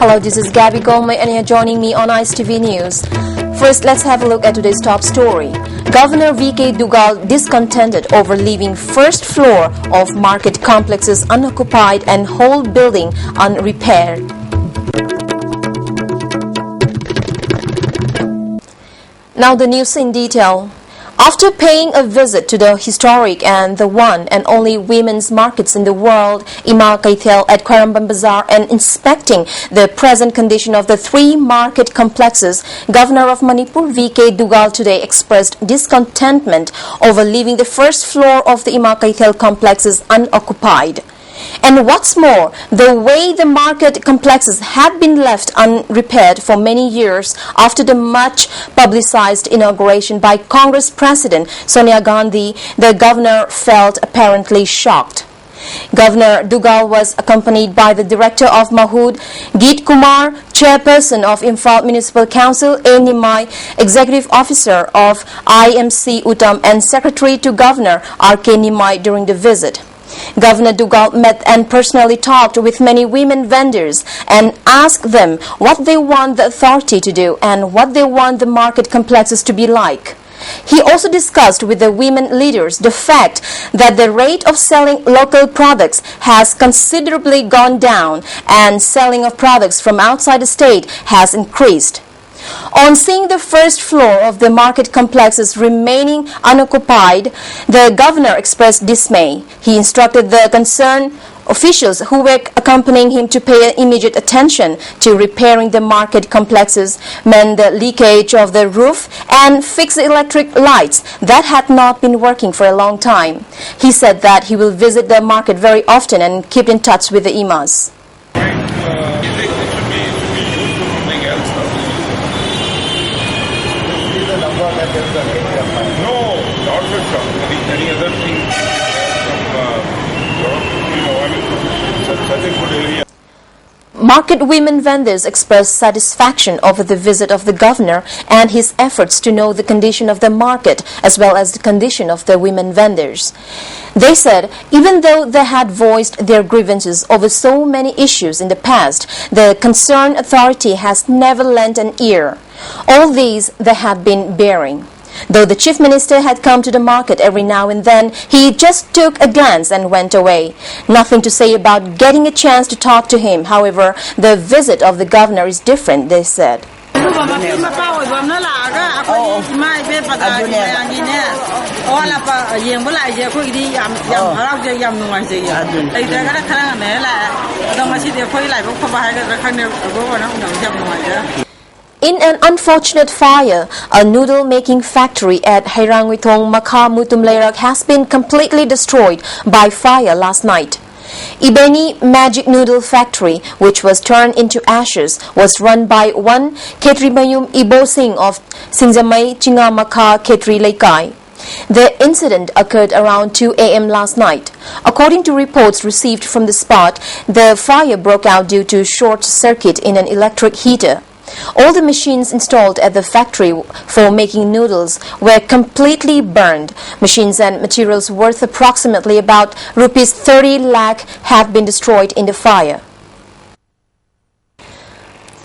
Hello, this is Gabby Gomez and you're joining me on ICE TV News. First, let's have a look at today's top story. Governor V.K. Duggal discontented over leaving first floor of market complexes unoccupied and whole building unrepaired. Now the news in detail. After paying a visit to the historic and the one and only women's markets in the world, Ima Kaithel at Kairambam Bazaar, and inspecting the present condition of the three market complexes, Governor of Manipur V.K. Duggal today expressed discontentment over leaving the first floor of the Ima Kaithel complexes unoccupied. And what's more, the way the market complexes had been left unrepaired for many years after the much publicized inauguration by Congress President Sonia Gandhi, the governor felt apparently shocked. Governor Duggal was accompanied by the Director of Mahood, Geet Kumar, Chairperson of Imphal Municipal Council, A. Nimai, Executive Officer of IMC Uttam, and Secretary to Governor R.K. Nimai during the visit. Governor Duggal met and personally talked with many women vendors and asked them what they want the authority to do and what they want the market complexes to be like. He also discussed with the women leaders the fact that the rate of selling local products has considerably gone down and selling of products from outside the state has increased. On seeing the first floor of the market complexes remaining unoccupied, the governor expressed dismay. He instructed the concerned officials who were accompanying him to pay immediate attention to repairing the market complexes, mend the leakage of the roof, and fix the electric lights that had not been working for a long time. He said that he will visit the market very often and keep in touch with the IMAs. No, not for shop. Any other thing such a good area. Market women vendors expressed satisfaction over the visit of the governor and his efforts to know the condition of the market as well as the condition of the women vendors. They said even though they had voiced their grievances over so many issues in the past, the concerned authority has never lent an ear. All these they had been bearing. Though the chief minister had come to the market every now and then, he just took a glance and went away. Nothing to say about getting a chance to talk to him. However, the visit of the governor is different, they said. In an unfortunate fire, a noodle-making factory at Hairangwithong, Makha Mutumlerak has been completely destroyed by fire last night. Ibeni Magic Noodle Factory, which was turned into ashes, was run by one Ketri Mayum Ibo Singh of Singjamai Chingamakha Ketri Laikai. The incident occurred around 2 a.m. last night. According to reports received from the spot, the fire broke out due to short circuit in an electric heater. All the machines installed at the factory for making noodles were completely burned. Machines and materials worth approximately about rupees 30 lakh have been destroyed in the fire.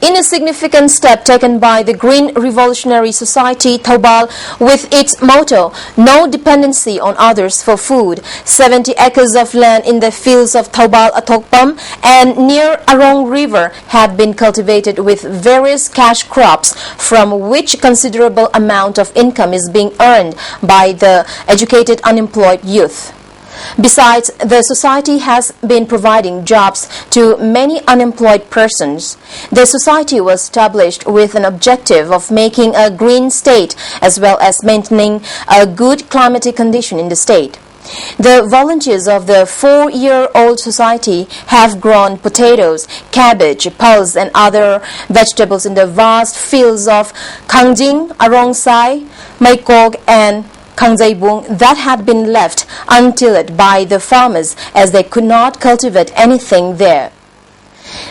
In a significant step taken by the Green Revolutionary Society, Thoubal, with its motto, no dependency on others for food, 70 acres of land in the fields of Thoubal Athokpam and near Arong River have been cultivated with various cash crops from which considerable amount of income is being earned by the educated unemployed youth. Besides, the society has been providing jobs to many unemployed persons. The society was established with an objective of making a green state as well as maintaining a good climatic condition in the state. The volunteers of the 4-year-old society have grown potatoes, cabbage, pulse and other vegetables in the vast fields of Kangjing, Arongsai, Maikog and Kangjaibung that had been left untilled by the farmers as they could not cultivate anything there.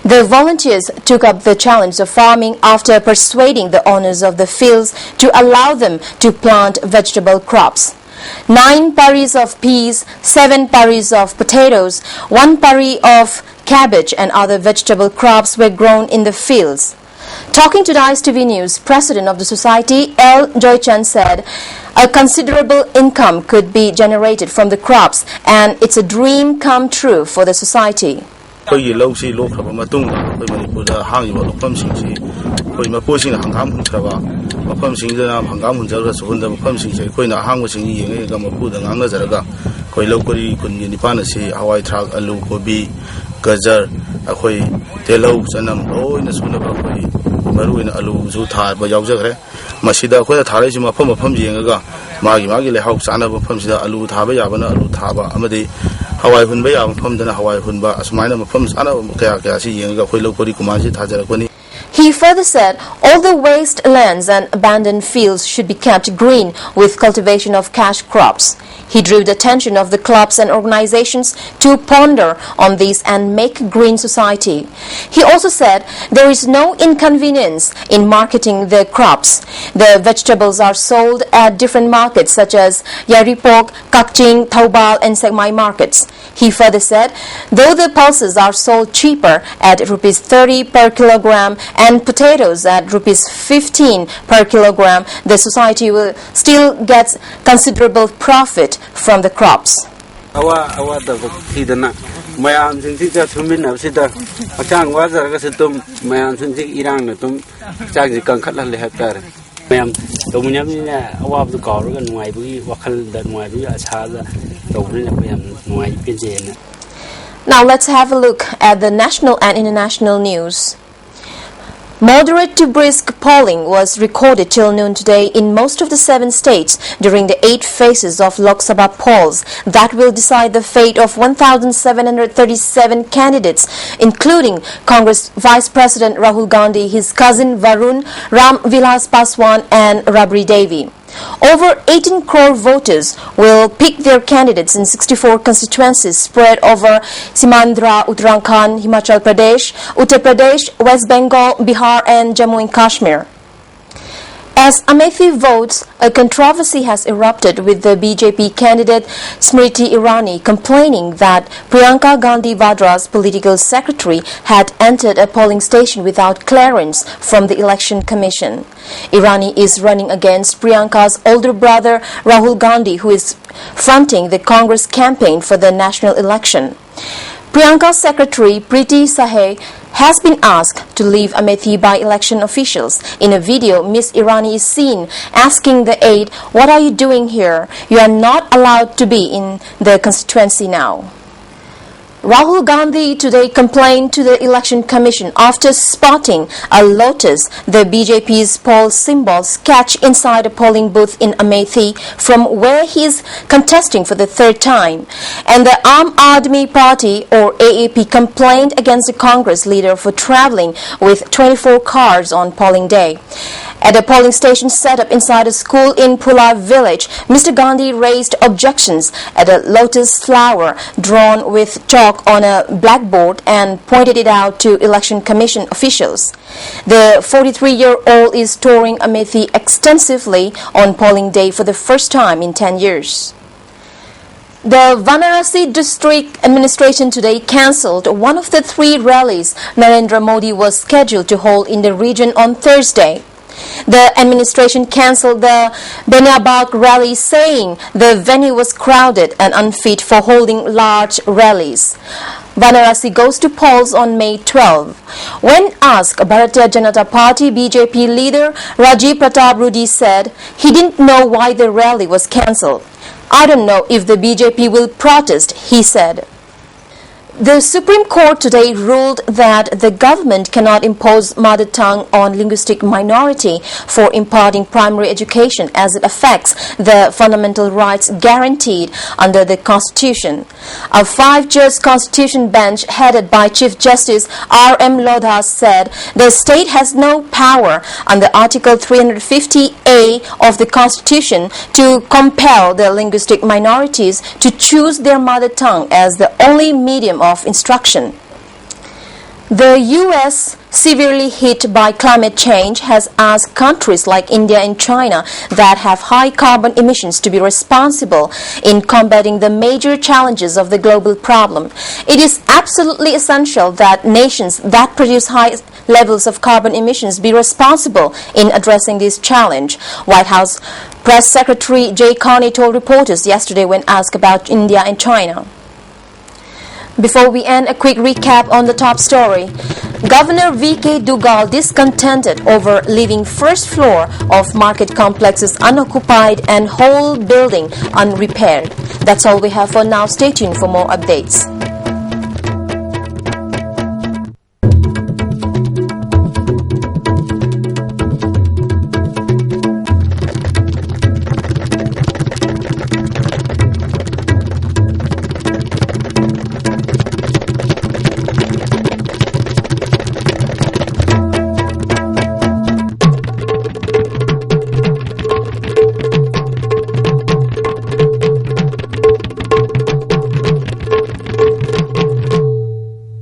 The volunteers took up the challenge of farming after persuading the owners of the fields to allow them to plant vegetable crops. 9 paris of peas, 7 paris of potatoes, 1 pari of cabbage and other vegetable crops were grown in the fields. Talking to Dice TV News, President of the Society, L. Joychan, said a considerable income could be generated from the crops and it's a dream come true for the society. Gajar, akhoi telau sanam loina sunaba akhoi maruina alu zu tha ba yaujagre masida akhoi thare ji mafam jengaga magi le hau sana mafam sida alu tha ba yabana alu tha ba amadi hawai hun ba ya mafam dana hawai hun ba asmaina mafam sana kaya si jengaga akhoi lokori kumaji thajarakoni. He further said all the wastelands and abandoned fields should be kept green with cultivation of cash crops. He drew the attention of the clubs and organizations to ponder on this and make green society. He also said there is no inconvenience in marketing the crops. The vegetables are sold at different markets such as Yaripok, Kakching, Taubal and Segmai markets. He further said though the pulses are sold cheaper at rupees 30 per kilogram and potatoes at rupees 15 per kilogram, the society will still get considerable profit from the crops. Awa da hidana mayam singsi ja thumin absida achang wazar ga situm mayam singsi irang na tum chagji kangkhat la le hakar mayam tomunyam ni awa bu kaw ga nuai bu wakhal da nuai bu acha da tawri mayam nuai pinje. Now let's have a look at the national and international news. Moderate to brisk polling was recorded till noon today in most of the 7 states during the 8 phases of Lok Sabha polls that will decide the fate of 1,737 candidates, including Congress Vice President Rahul Gandhi, his cousin Varun, Ram Vilas Paswan and Rabri Devi. Over 18 crore voters will pick their candidates in 64 constituencies spread over Simandra, Uttarakhand, Himachal Pradesh, Uttar Pradesh, West Bengal, Bihar and Jammu and Kashmir. As Amethi votes, a controversy has erupted with the BJP candidate Smriti Irani complaining that Priyanka Gandhi Vadra's political secretary had entered a polling station without clearance from the Election Commission. Irani is running against Priyanka's older brother Rahul Gandhi, who is fronting the Congress campaign for the national election. Priyanka's secretary Preeti Sahay has been asked to leave Amethi by election officials. In a video, Miss Irani is seen asking the aide, "What are you doing here? You are not allowed to be in the constituency now." Rahul Gandhi today complained to the Election Commission after spotting a lotus, the BJP's poll symbol, sketch inside a polling booth in Amethi from where he is contesting for the 3rd time. And the Aam Aadmi Party or AAP complained against the Congress leader for travelling with 24 cars on polling day. At a polling station set up inside a school in Pula village, Mr. Gandhi raised objections at a lotus flower drawn with chalk on a blackboard and pointed it out to Election Commission officials. The 43-year-old is touring Amethi extensively on polling day for the first time in 10 years. The Varanasi District Administration today cancelled one of the 3 rallies Narendra Modi was scheduled to hold in the region on Thursday. The administration cancelled the Beniabag rally, saying the venue was crowded and unfit for holding large rallies. Varanasi goes to polls on May 12. When asked, Bharatiya Janata Party BJP leader Rajiv Pratap Rudy said he didn't know why the rally was cancelled. "I don't know if the BJP will protest," he said. The Supreme Court today ruled that the government cannot impose mother tongue on linguistic minority for imparting primary education as it affects the fundamental rights guaranteed under the Constitution. A 5-judge Constitution bench headed by Chief Justice R.M. Lodha said the state has no power under Article 350A of the Constitution to compel the linguistic minorities to choose their mother tongue as the only medium of instruction. The U.S., severely hit by climate change, has asked countries like India and China that have high carbon emissions to be responsible in combating the major challenges of the global problem. It is absolutely essential that nations that produce high levels of carbon emissions be responsible in addressing this challenge, White House Press Secretary Jay Carney told reporters yesterday when asked about India and China. Before we end, a quick recap on the top story. Governor V.K. Duggal discontented over leaving first floor of market complexes unoccupied and whole building unrepaired. That's all we have for now. Stay tuned for more updates.